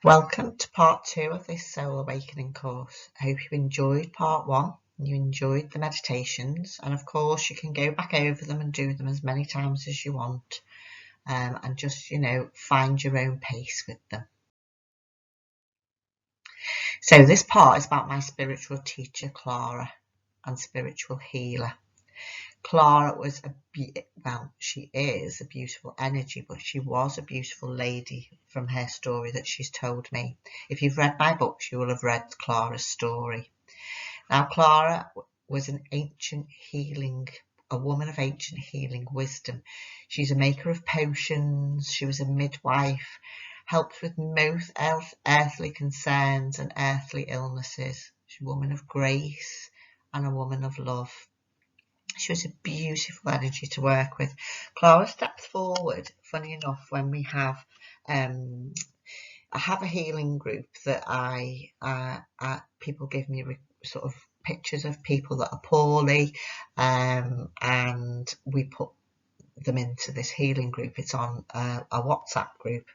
Welcome to part 2 of this Soul Awakening course. I hope you enjoyed part 1 and you enjoyed the meditations, and of course you can go back over them and do them as many times as you want, and just find your own pace with them. So this part is about my spiritual teacher Clara and spiritual healer. Clara was she is a beautiful energy, but she was a beautiful lady from her story that she's told me. If you've read my books, you will have read Clara's story. Now, Clara was a woman of ancient healing wisdom. She's a maker of potions. She was a midwife, helped with most earthly concerns and earthly illnesses. She's a woman of grace and a woman of love. She was a beautiful energy to work with. Clara steps forward, funny enough, when we have I have a healing group that people give me sort of pictures of people that are poorly, and we put them into this healing group. It's on a WhatsApp group,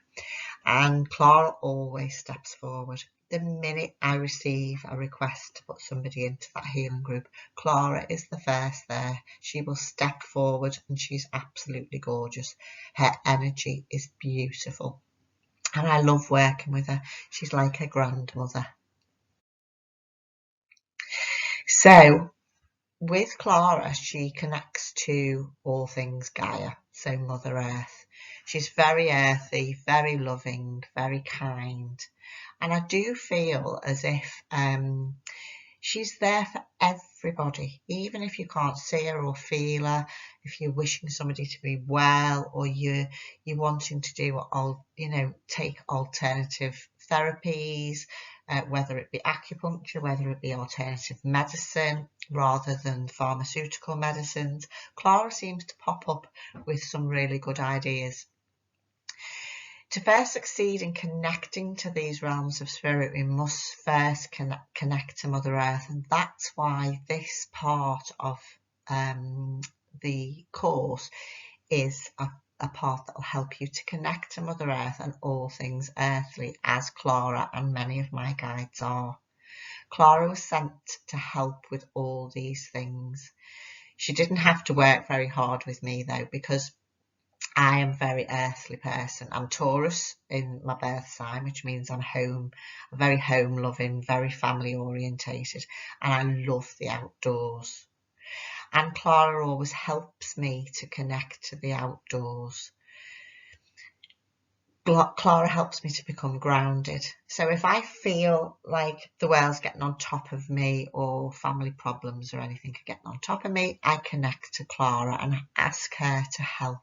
and Clara always steps forward. The minute I receive a request to put somebody into that healing group, Clara is the first there. She will step forward and she's absolutely gorgeous. Her energy is beautiful and I love working with her. She's like a grandmother. So with Clara, she connects to all things Gaia, so Mother Earth. She's very earthy, very loving, very kind. And I do feel as if she's there for everybody, even if you can't see her or feel her, if you're wishing somebody to be well, or you're wanting to do take alternative therapies, whether it be acupuncture, whether it be alternative medicine rather than pharmaceutical medicines. Clara seems to pop up with some really good ideas. To first succeed in connecting to these realms of spirit, we must first connect to Mother Earth, and that's why this part of the course is a part that will help you to connect to Mother Earth and all things earthly, as Clara and many of my guides are. Clara was sent to help with all these things. She didn't have to work very hard with me though, because I am a very earthly person. I'm Taurus in my birth sign, which means I'm very home loving, very family orientated, and I love the outdoors. And Clara always helps me to connect to the outdoors. Clara helps me to become grounded. So if I feel like the world's getting on top of me, or family problems or anything are getting on top of me, I connect to Clara and ask her to help.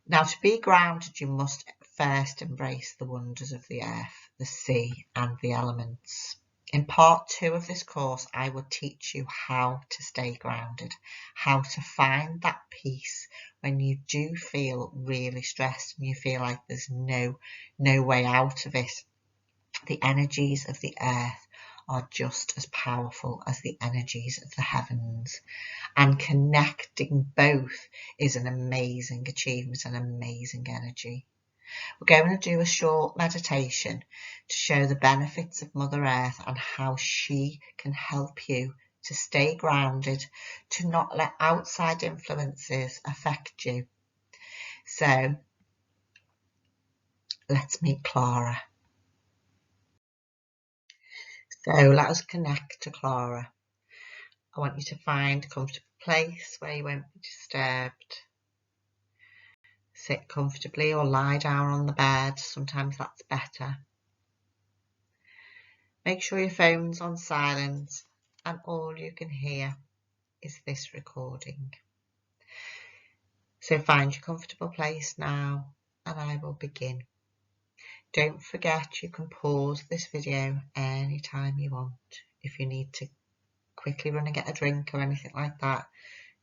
Now, to be grounded, you must first embrace the wonders of the earth, the sea, and the elements. In part 2 of this course, I will teach you how to stay grounded, how to find that peace when you do feel really stressed and you feel like there's no way out of it. The energies of the earth are just as powerful as the energies of the heavens, and connecting both is an amazing achievement, an amazing energy. We're going to do a short meditation to show the benefits of Mother Earth and how she can help you to stay grounded, to not let outside influences affect you. So let's meet Clara. So let us connect to Clara. I want you to find a comfortable place where you won't be disturbed. Sit comfortably or lie down on the bed, sometimes that's better. Make sure your phone's on silent and all you can hear is this recording. So find your comfortable place now and I will begin. Don't forget you can pause this video anytime you want. If you need to quickly run and get a drink or anything like that,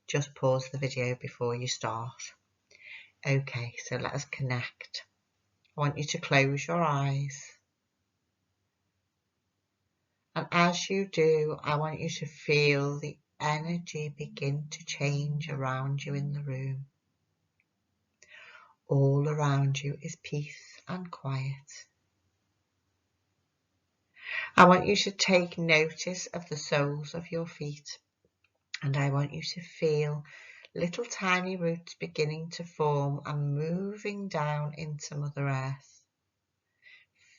just pause the video before you start. Okay, so let us connect. I want you to close your eyes. And as you do, I want you to feel the energy begin to change around you in the room. All around you is peace and quiet. I want you to take notice of the soles of your feet, and I want you to feel little tiny roots beginning to form and moving down into Mother Earth.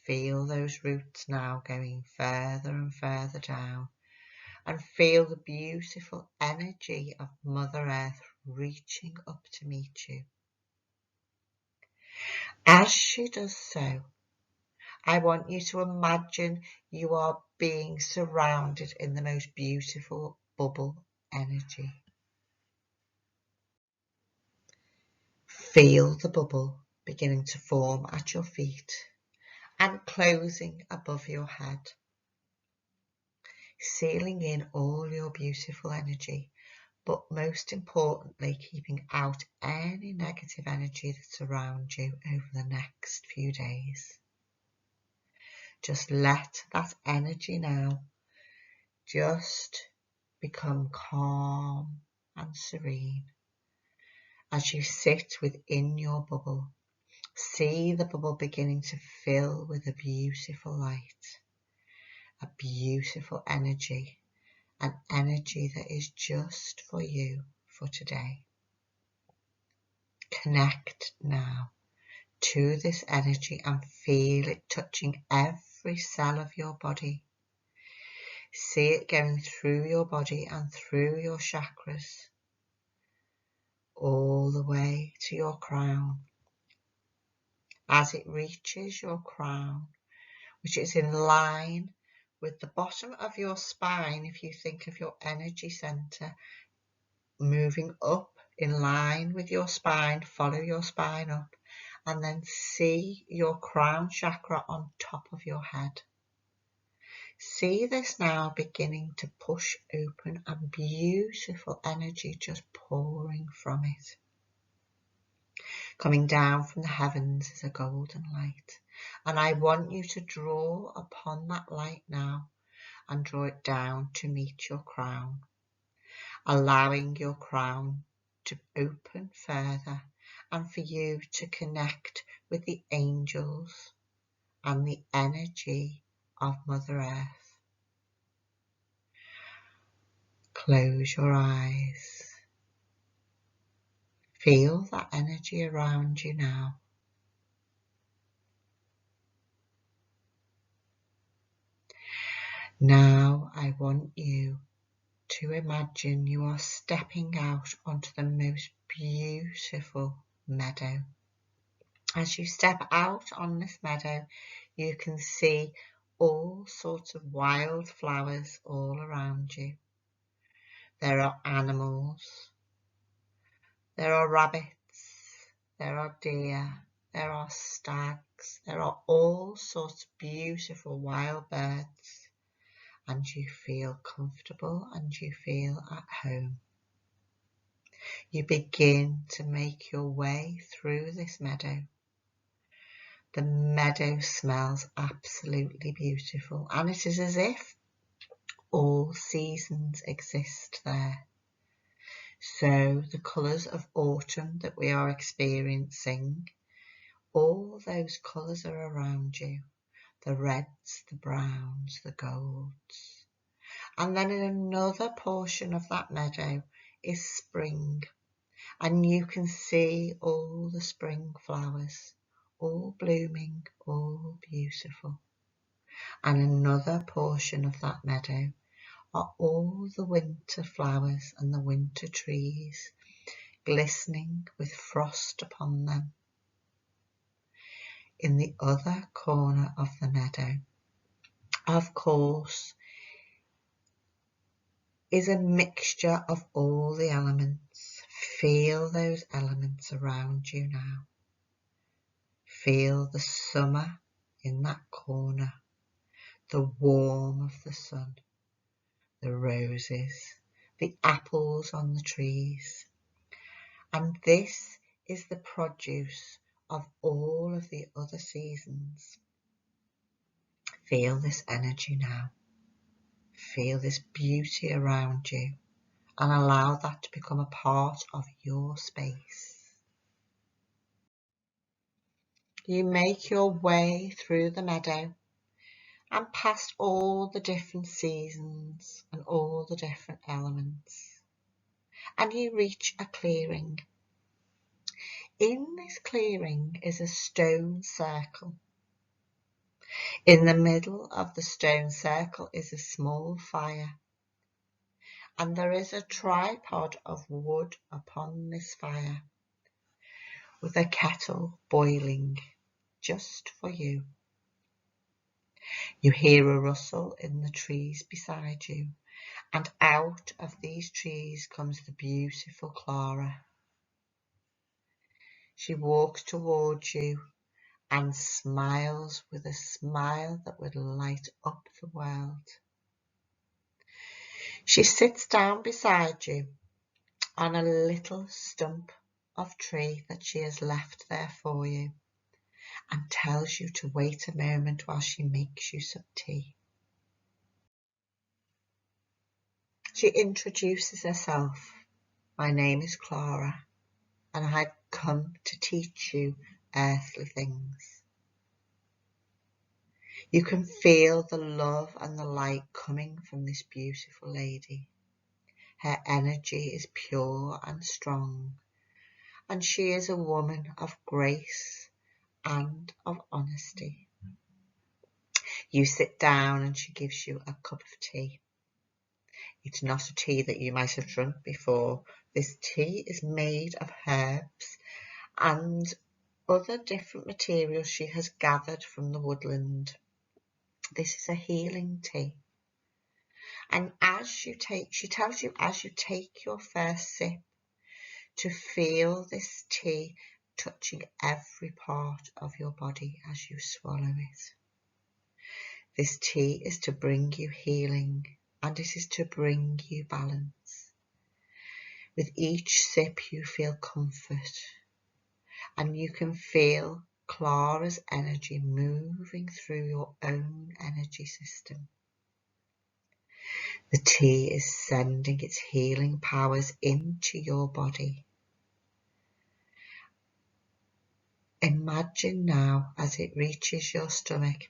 Feel those roots now going further and further down, and feel the beautiful energy of Mother Earth reaching up to meet you. As she does so, I want you to imagine you are being surrounded in the most beautiful bubble energy. Feel the bubble beginning to form at your feet and closing above your head, sealing in all your beautiful energy, but most importantly, keeping out any negative energy that's around you over the next few days. Just let that energy now just become calm and serene as you sit within your bubble. See the bubble beginning to fill with a beautiful light, a beautiful energy, an energy that is just for you for today. Connect now to this energy and feel it touching every cell of your body. See it going through your body and through your chakras, all the way to your crown. As it reaches your crown, which is in line with the bottom of your spine, if you think of your energy center, moving up in line with your spine, follow your spine up, and then see your crown chakra on top of your head. See this now beginning to push open and beautiful energy just pouring from it. Coming down from the heavens is a golden light, and I want you to draw upon that light now and draw it down to meet your crown, allowing your crown to open further and for you to connect with the angels and the energy of Mother Earth. Close your eyes. Feel that energy around you now. Now I want you to imagine you are stepping out onto the most beautiful meadow. As you step out on this meadow, you can see all sorts of wild flowers all around you. There are animals, there are rabbits, there are deer, there are stags, there are all sorts of beautiful wild birds, and you feel comfortable and you feel at home. You begin to make your way through this meadow. The meadow smells absolutely beautiful, and it is as if all seasons exist there. So the colours of autumn that we are experiencing, all those colours are around you. The reds, the browns, the golds. And then in another portion of that meadow is spring, and you can see all the spring flowers, all blooming, all beautiful. And another portion of that meadow are all the winter flowers and the winter trees, glistening with frost upon them. In the other corner of the meadow, of course, is a mixture of all the elements. Feel those elements around you now. Feel the summer in that corner, the warmth of the sun, the roses, the apples on the trees. And this is the produce of all of the other seasons. Feel this energy now. Feel this beauty around you and allow that to become a part of your space. You make your way through the meadow and past all the different seasons and all the different elements. And you reach a clearing. In this clearing is a stone circle. In the middle of the stone circle is a small fire, and there is a tripod of wood upon this fire, with a kettle boiling just for you. You hear a rustle in the trees beside you, and out of these trees comes the beautiful Clara. She walks towards you and smiles with a smile that would light up the world. She sits down beside you on a little stump of tree that she has left there for you, and tells you to wait a moment while she makes you some tea. She introduces herself. My name is Clara, and I've come to teach you earthly things. You can feel the love and the light coming from this beautiful lady. Her energy is pure and strong, and she is a woman of grace and of honesty. You sit down and she gives you a cup of tea. It's not a tea that you might have drunk before. This tea is made of herbs and other different materials she has gathered from the woodland. This is a healing tea. And she tells you as you take your first sip to feel this tea touching every part of your body as you swallow it. This tea is to bring you healing, and it is to bring you balance. With each sip you feel comfort, and you can feel Clara's energy moving through your own energy system. The tea is sending its healing powers into your body. Imagine now as it reaches your stomach,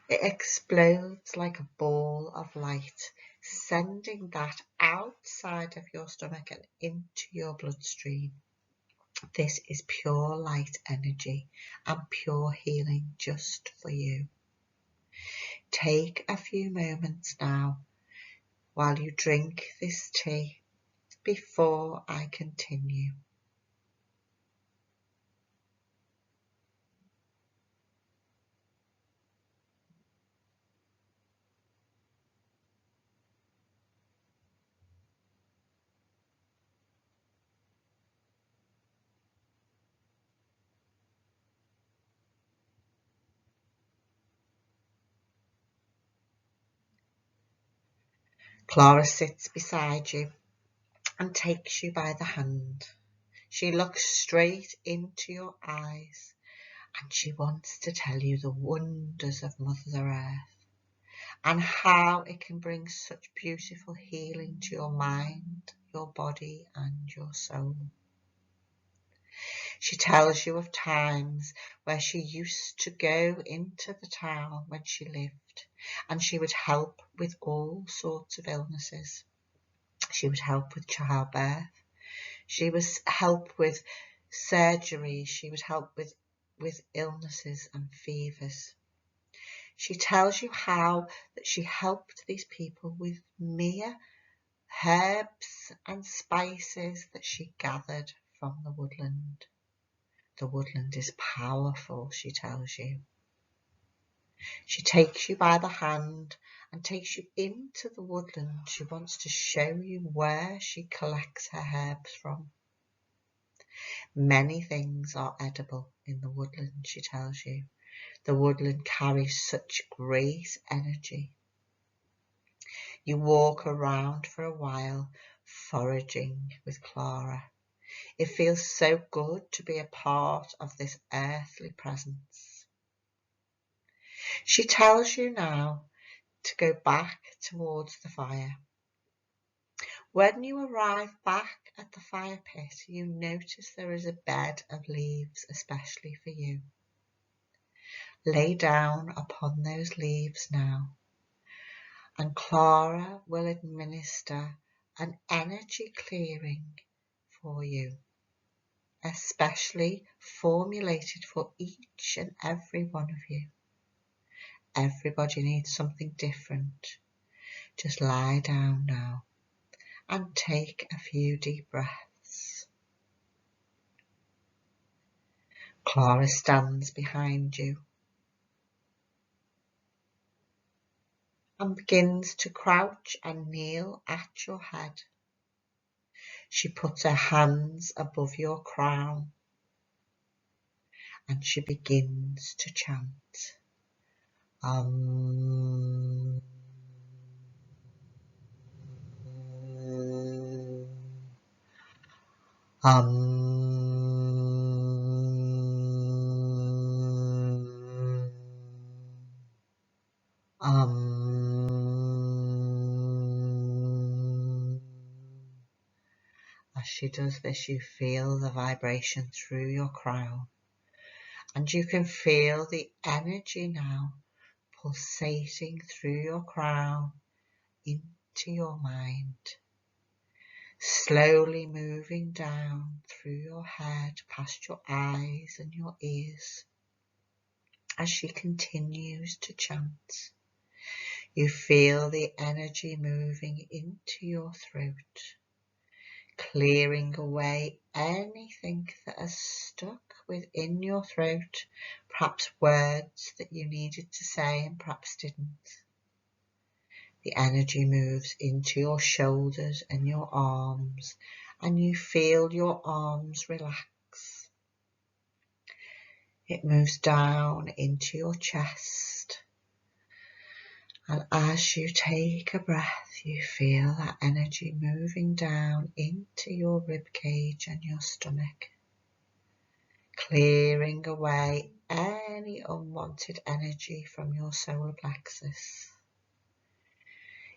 it explodes like a ball of light, sending that outside of your stomach and into your bloodstream. This is pure light energy and pure healing just for you. Take a few moments now while you drink this tea before I continue. Clara sits beside you and takes you by the hand. She looks straight into your eyes and she wants to tell you the wonders of Mother Earth and how it can bring such beautiful healing to your mind, your body and your soul. She tells you of times where she used to go into the town when she lived, and she would help with all sorts of illnesses. She would help with childbirth. She would help with surgery. She would help with illnesses and fevers. She tells you how that she helped these people with mere herbs and spices that she gathered from the woodland. The woodland is powerful, she tells you. She takes you by the hand and takes you into the woodland. She wants to show you where she collects her herbs from. Many things are edible in the woodland, she tells you. The woodland carries such great energy. You walk around for a while, foraging with Clara. It feels so good to be a part of this earthly presence. She tells you now to go back towards the fire. When you arrive back at the fire pit, you notice there is a bed of leaves especially for you. Lay down upon those leaves now, and Clara will administer an energy clearing for you, especially formulated for each and every one of you. Everybody needs something different. Just lie down now and take a few deep breaths. Clara stands behind you and begins to crouch and kneel at your head. She puts her hands above your crown and she begins to chant. Um, As she does this, you feel the vibration through your crown, and you can feel the energy now pulsating through your crown into your mind, slowly moving down through your head, past your eyes and your ears. As she continues to chant, you feel the energy moving into your throat, clearing away anything that has stuck within your throat, perhaps words that you needed to say and perhaps didn't. The energy moves into your shoulders and your arms, and you feel your arms relax. It moves down into your chest, and as you take a breath, you feel that energy moving down into your rib cage and your stomach, clearing away any unwanted energy from your solar plexus.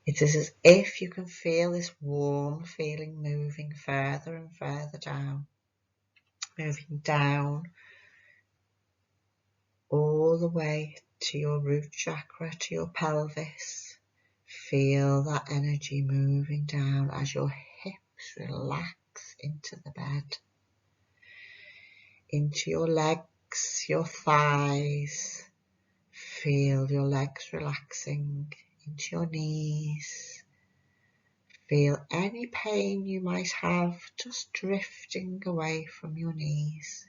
It is as if you can feel this warm feeling moving further and further down, moving down all the way to your root chakra, to your pelvis. Feel that energy moving down as your hips relax into the bed, into your legs, your thighs. Feel your legs relaxing into your knees. Feel any pain you might have just drifting away from your knees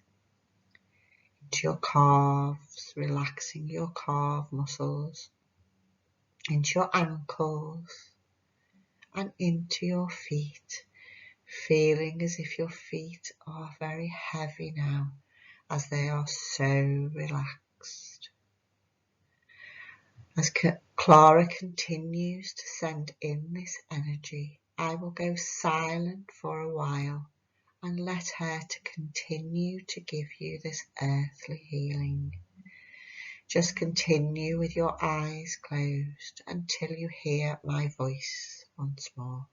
into your calves, relaxing your calf muscles, into your ankles and into your feet, feeling as if your feet are very heavy now as they are so relaxed. As Clara continues to send in this energy, I will go silent for a while and let her to continue to give you this earthly healing. Just continue with your eyes closed until you hear my voice once more.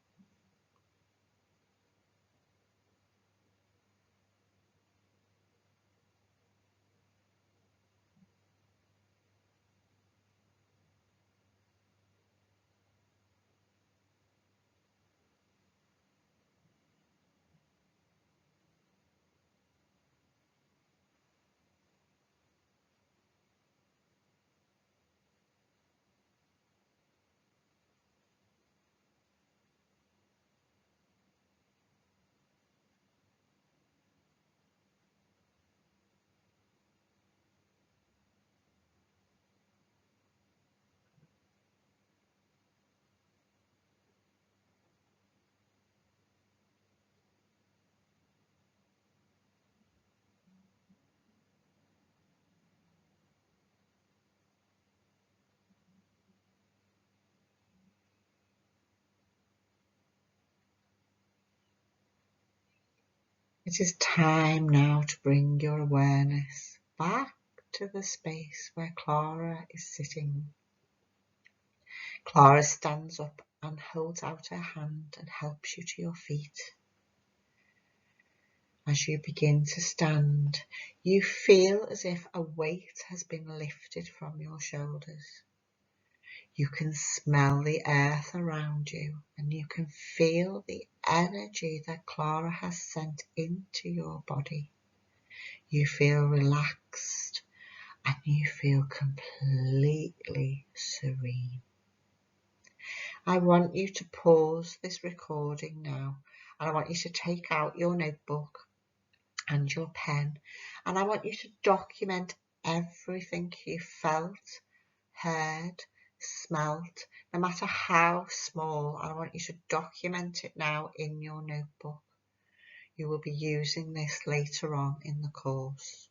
It is time now to bring your awareness back to the space where Clara is sitting. Clara stands up and holds out her hand and helps you to your feet. As you begin to stand, you feel as if a weight has been lifted from your shoulders. You can smell the earth around you, and you can feel the energy that Clara has sent into your body. You feel relaxed and you feel completely serene. I want you to pause this recording now, and I want you to take out your notebook and your pen, and I want you to document everything you felt, heard, smelt, no matter how small. I want you to document it now in your notebook. You will be using this later on in the course.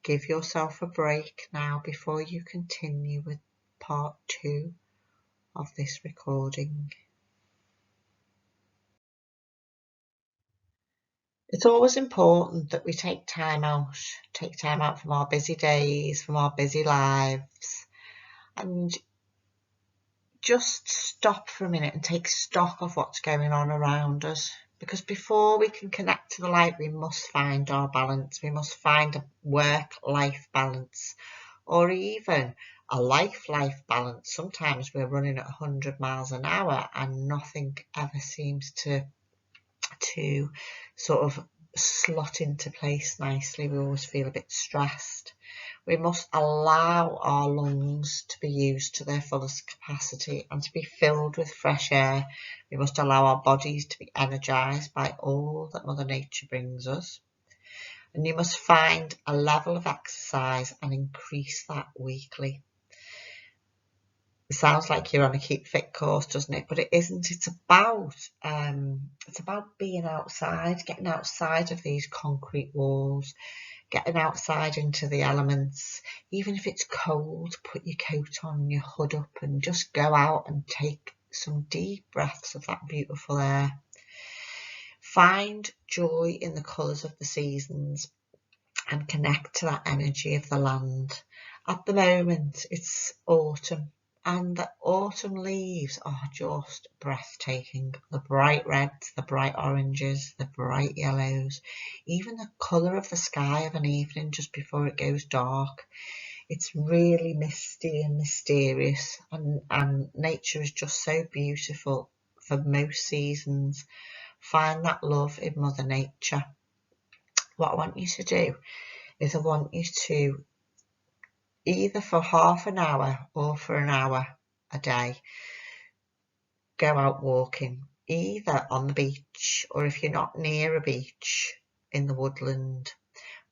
Give yourself a break now before you continue with part 2 of this recording. It's always important that we take time out from our busy days, from our busy lives, and just stop for a minute and take stock of what's going on around us. Because before we can connect to the light, we must find our balance. We must find a work-life balance, or even a life-life balance. Sometimes we're running at 100 miles an hour and nothing ever seems to sort of slot into place nicely. We always feel a bit stressed. We must allow our lungs to be used to their fullest capacity and to be filled with fresh air. We must allow our bodies to be energized by all that Mother Nature brings us. And you must find a level of exercise and increase that weekly. It sounds like you're on a Keep Fit course, doesn't it? But it isn't. It's about being outside, getting outside of these concrete walls, getting outside into the elements. Even if it's cold, put your coat on, your hood up, and just go out and take some deep breaths of that beautiful air. Find joy in the colours of the seasons and connect to that energy of the land. At the moment, it's autumn, and the autumn leaves are just breathtaking. The bright reds, the bright oranges, the bright yellows, even the colour of the sky of an evening just before it goes dark. It's really misty and mysterious, and nature is just so beautiful for most seasons. Find that love in Mother Nature. What I want you to do is I want you to, either for half an hour or for an hour a day, go out walking, either on the beach, or if you're not near a beach, in the woodland.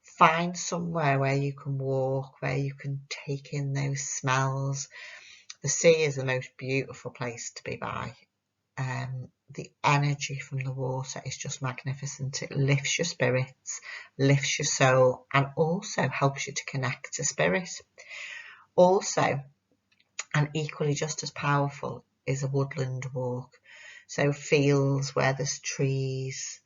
Find somewhere where you can walk, where you can take in those smells. The sea is the most beautiful place to be by. The energy from the water is just magnificent. It lifts your spirits, lifts your soul, and also helps you to connect to spirit. Also, and equally just as powerful, is a woodland walk. So fields where there's trees.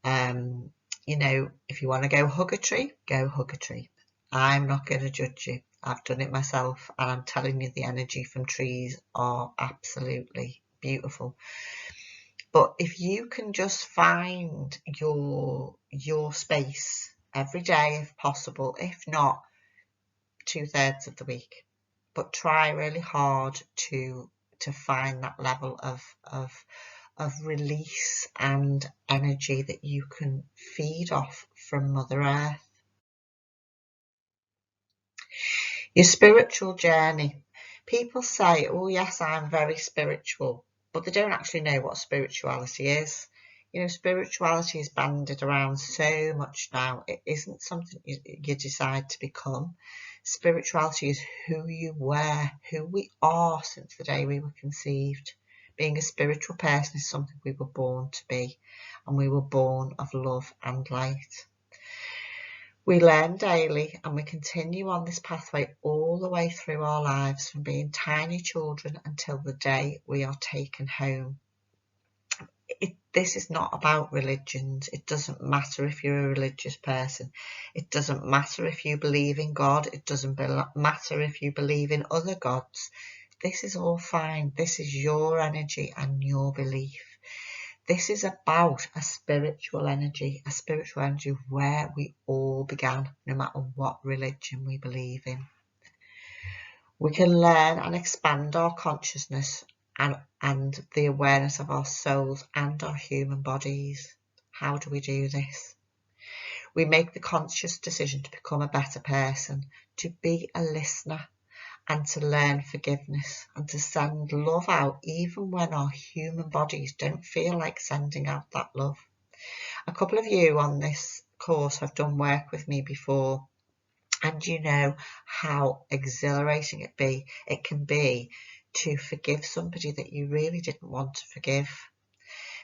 You know, if you want to go hug a tree, go hug a tree. I'm not going to judge you. I've done it myself, and I'm telling you, the energy from trees are absolutely beautiful. But if you can just find your space every day if possible, if not 2/3 of the week, but try really hard to find that level of release and energy that you can feed off from Mother Earth. Your spiritual journey. People say, oh yes, I'm very spiritual, but they don't actually know what spirituality is. You know, spirituality is bandied around so much now. It isn't something you decide to become. Spirituality is who you were, who we are since the day we were conceived. Being a spiritual person is something we were born to be, and we were born of love and light. We learn daily, and we continue on this pathway all the way through our lives, from being tiny children until the day we are taken home. This is not about religions. It doesn't matter if you're a religious person. It doesn't matter if you believe in God. It doesn't matter if you believe in other gods. This is all fine. This is your energy and your belief. This is about a spiritual energy where we all began, no matter what religion we believe in. We can learn and expand our consciousness and the awareness of our souls and our human bodies. How do we do this? We make the conscious decision to become a better person, to be a listener, and to learn forgiveness, and to send love out even when our human bodies don't feel like sending out that love. A couple of you on this course have done work with me before, and you know how exhilarating it can be to forgive somebody that you really didn't want to forgive.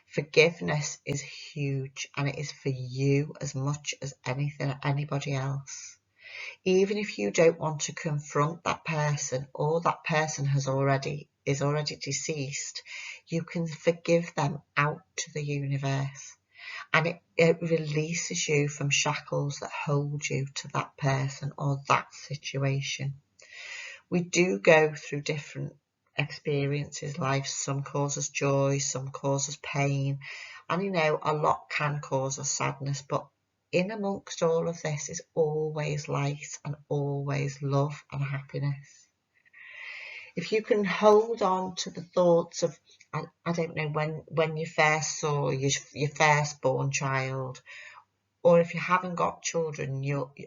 Forgiveness is huge, and it is for you as much as anybody else. Even if you don't want to confront that person, or that person is already deceased, you can forgive them out to the universe, and it releases you from shackles that hold you to that person or that situation. We do go through different experiences. Life, some cause us joy, some cause us pain, and a lot can cause us sadness, but in amongst all of this is always light and always love and happiness. If you can hold on to the thoughts of, I don't know, when you first saw your firstborn child, or if you haven't got children,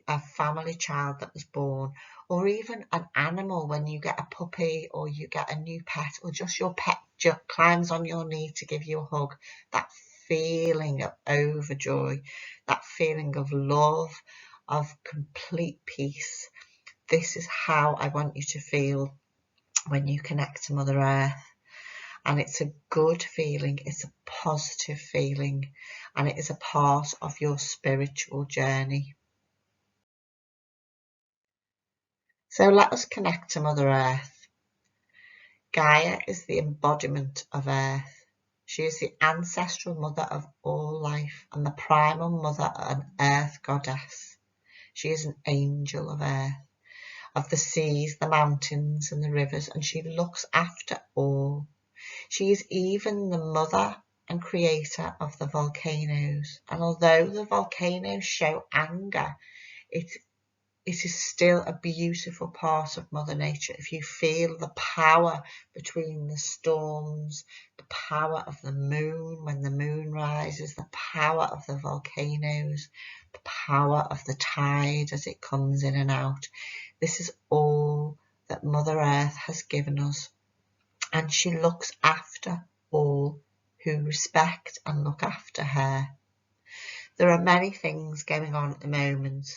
a family child that was born, or even an animal when you get a puppy or you get a new pet, or just your pet just climbs on your knee to give you a hug, that feeling of overjoy, that feeling of love, of complete peace. This is how I want you to feel when you connect to Mother Earth. And it's a good feeling, it's a positive feeling, and it is a part of your spiritual journey. So let us connect to Mother Earth. Gaia is the embodiment of Earth. She is the ancestral mother of all life and the primal mother and Earth goddess. She is an angel of Earth, of the seas, the mountains and the rivers, and she looks after all. She is even the mother and creator of the volcanoes, and although the volcanoes show anger, it is still a beautiful part of Mother Nature. If you feel the power between the storms, the power of the moon when the moon rises, the power of the volcanoes, the power of the tide as it comes in and out, this is all that Mother Earth has given us. And she looks after all who respect and look after her. There are many things going on at the moment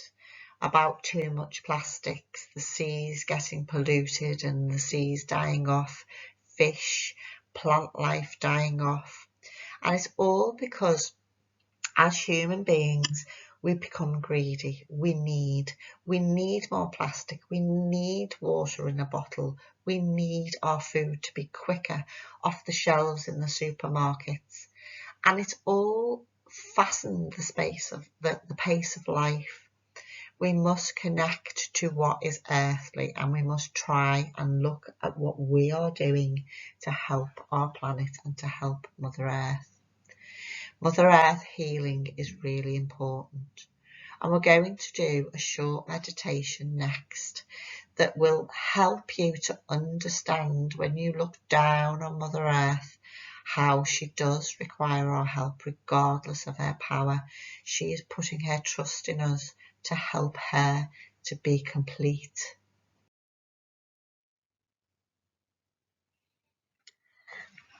about too much plastics, the seas getting polluted and the seas dying off, fish, plant life dying off. And it's all because as human beings, we become greedy. We need more plastic. We need water in a bottle. We need our food to be quicker off the shelves in the supermarkets. And it's all fastened the pace of life. We must connect to what is earthly, and we must try and look at what we are doing to help our planet and to help Mother Earth. Mother Earth healing is really important, and we're going to do a short meditation next that will help you to understand when you look down on Mother Earth how she does require our help regardless of her power. She is putting her trust in us to help her to be complete.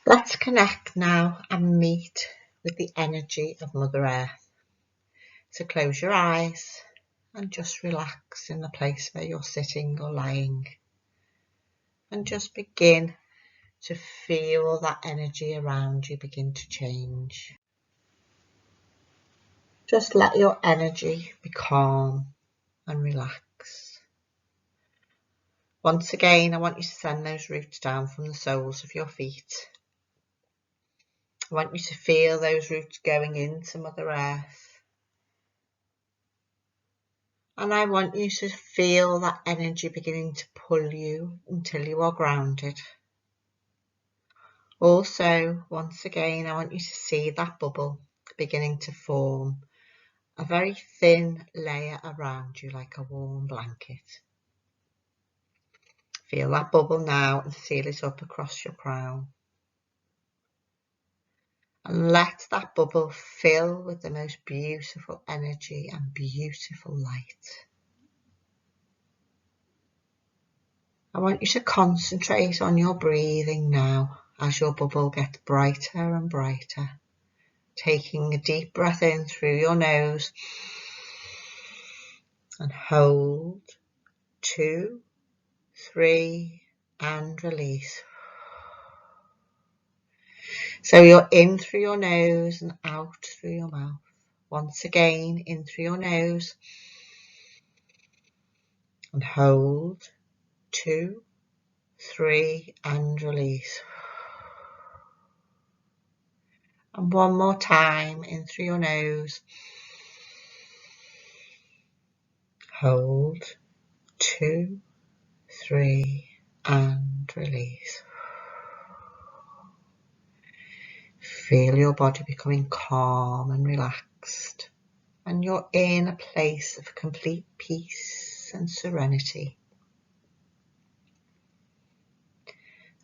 Let's connect now and meet with the energy of Mother Earth. So close your eyes and just relax in the place where you're sitting or lying, and just begin to feel that energy around you begin to change. Just let your energy be calm and relax. Once again, I want you to send those roots down from the soles of your feet. I want you to feel those roots going into Mother Earth. And I want you to feel that energy beginning to pull you until you are grounded. Also, once again, I want you to see that bubble beginning to form a very thin layer around you, like a warm blanket. Feel that bubble now and seal it up across your crown. And let that bubble fill with the most beautiful energy and beautiful light. I want you to concentrate on your breathing now as your bubble gets brighter and brighter. Taking a deep breath in through your nose and hold, 2, 3, and release. So you're in through your nose and out through your mouth. Once again, in through your nose and hold, 2, 3, and release. And one more time, in through your nose, hold, 2, 3, and release. Feel your body becoming calm and relaxed, and you're in a place of complete peace and serenity.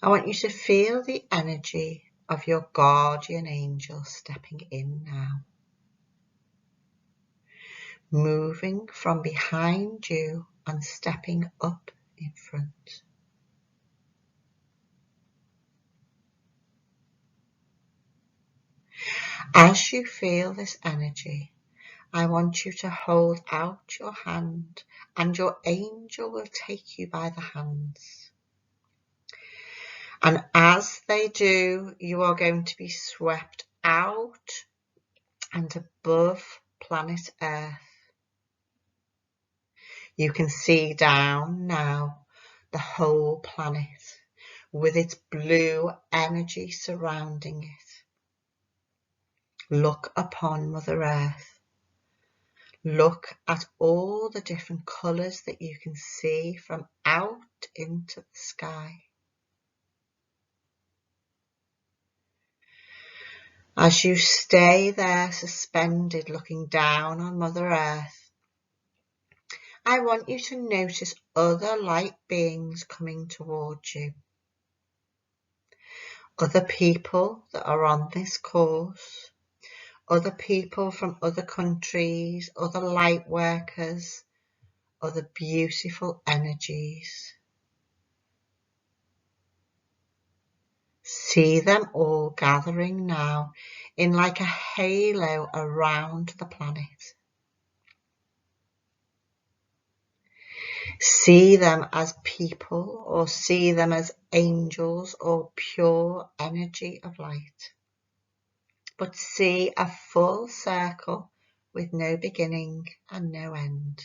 I want you to feel the energy of your guardian angel stepping in now, moving from behind you and stepping up in front. As you feel this energy, I want you to hold out your hand and your angel will take you by the hands. And as they do, you are going to be swept out and above planet Earth. You can see down now the whole planet with its blue energy surrounding it. Look upon Mother Earth. Look at all the different colours that you can see from out into the sky. As you stay there suspended looking down on Mother Earth, I want you to notice other light beings coming towards you. Other people that are on this course, other people from other countries, other light workers, other beautiful energies. See them all gathering now in like a halo around the planet. See them as people or see them as angels or pure energy of light. But see a full circle with no beginning and no end.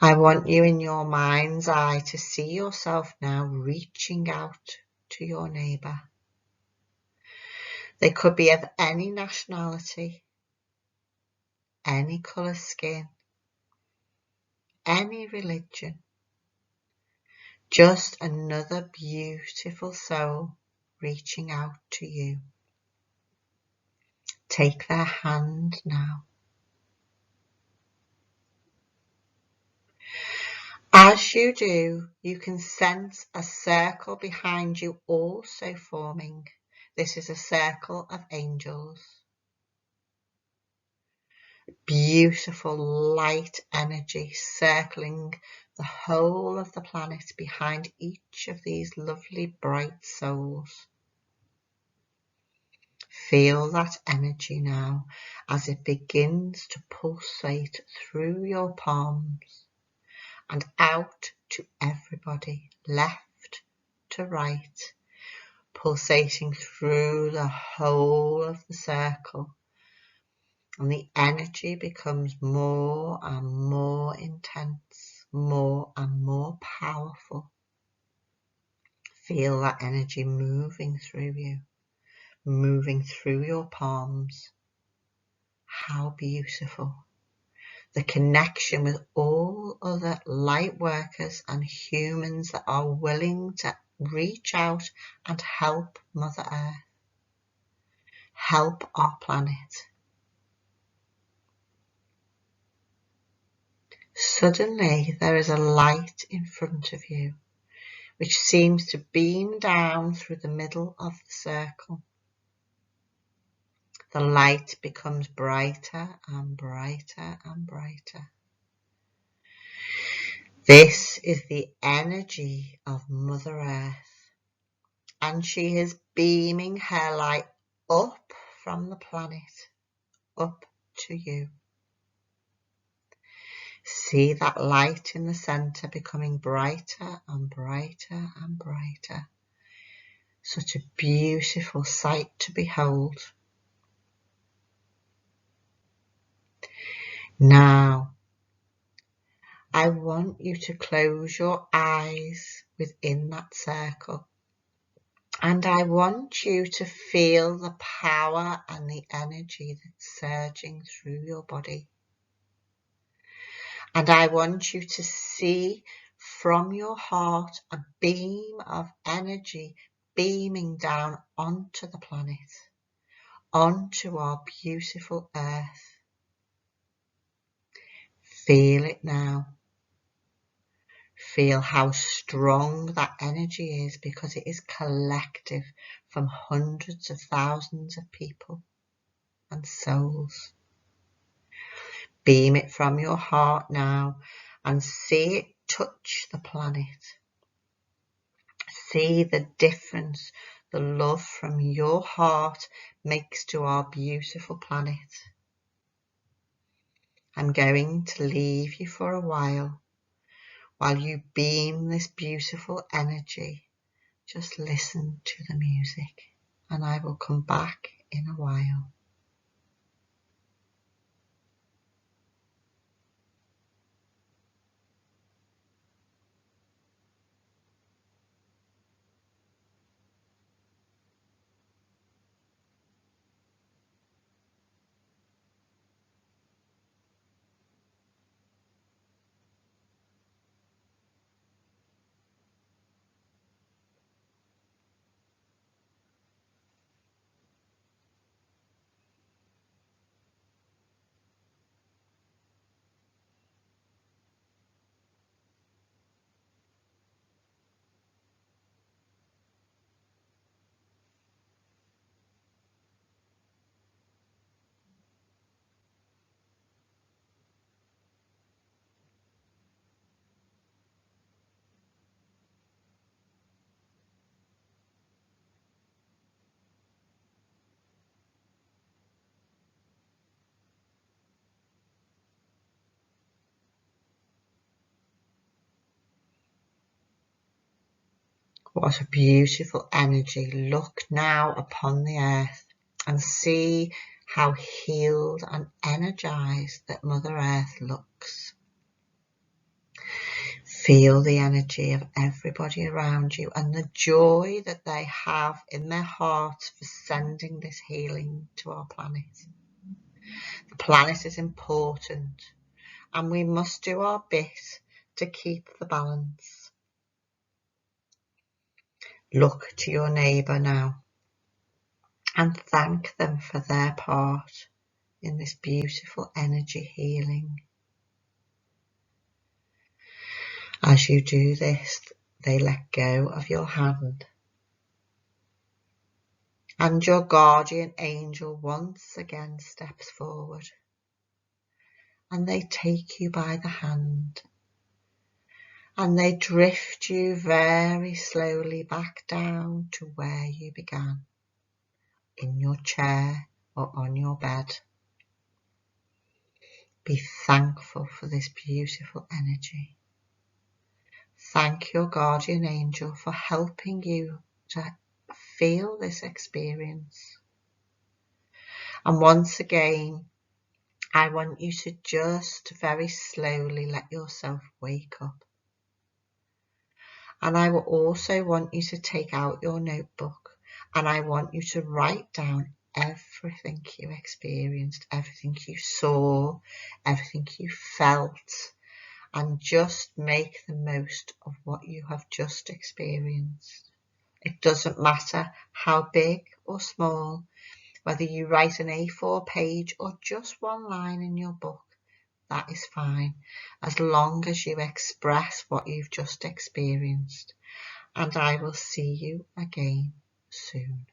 I want you in your mind's eye to see yourself now reaching out to your neighbour. They could be of any nationality, any colour skin, any religion. Just another beautiful soul reaching out to you. Take their hand now. As you do, you can sense a circle behind you also forming. This is a circle of angels. Beautiful light energy circling the whole of the planet behind each of these lovely bright souls. Feel that energy now as it begins to pulsate through your palms and out to everybody, left to right, pulsating through the whole of the circle. And the energy becomes more and more intense, more and more powerful. Feel that energy moving through you, moving through your palms. How beautiful. The connection with all other light workers and humans that are willing to reach out and help Mother Earth, help our planet. Suddenly there is a light in front of you, which seems to beam down through the middle of the circle. The light becomes brighter and brighter and brighter. This is the energy of Mother Earth, and she is beaming her light up from the planet, up to you. See that light in the centre becoming brighter and brighter and brighter. Such a beautiful sight to behold. Now, I want you to close your eyes within that circle, and I want you to feel the power and the energy that's surging through your body. And I want you to see from your heart a beam of energy beaming down onto the planet, onto our beautiful Earth. Feel it now. Feel how strong that energy is, because it is collective from hundreds of thousands of people and souls. Beam it from your heart now and see it touch the planet. See the difference the love from your heart makes to our beautiful planet. I'm going to leave you for a while you beam this beautiful energy. Just listen to the music, and I will come back in a while. What a beautiful energy. Look now upon the earth and see how healed and energized that Mother Earth looks. Feel the energy of everybody around you and the joy that they have in their hearts for sending this healing to our planet. The planet is important, and we must do our bit to keep the balance. Look to your neighbour now and thank them for their part in this beautiful energy healing. As you do this, they let go of your hand, and your guardian angel once again steps forward, and they take you by the hand, and they drift you very slowly back down to where you began, in your chair or on your bed. Be thankful for this beautiful energy. Thank your guardian angel for helping you to feel this experience. And once again, I want you to just very slowly let yourself wake up. And I will also want you to take out your notebook, and I want you to write down everything you experienced, everything you saw, everything you felt. and just make the most of what you have just experienced. It doesn't matter how big or small, whether you write an A4 page or just one line in your book, that is fine, as long as you express what you've just experienced. And I will see you again soon.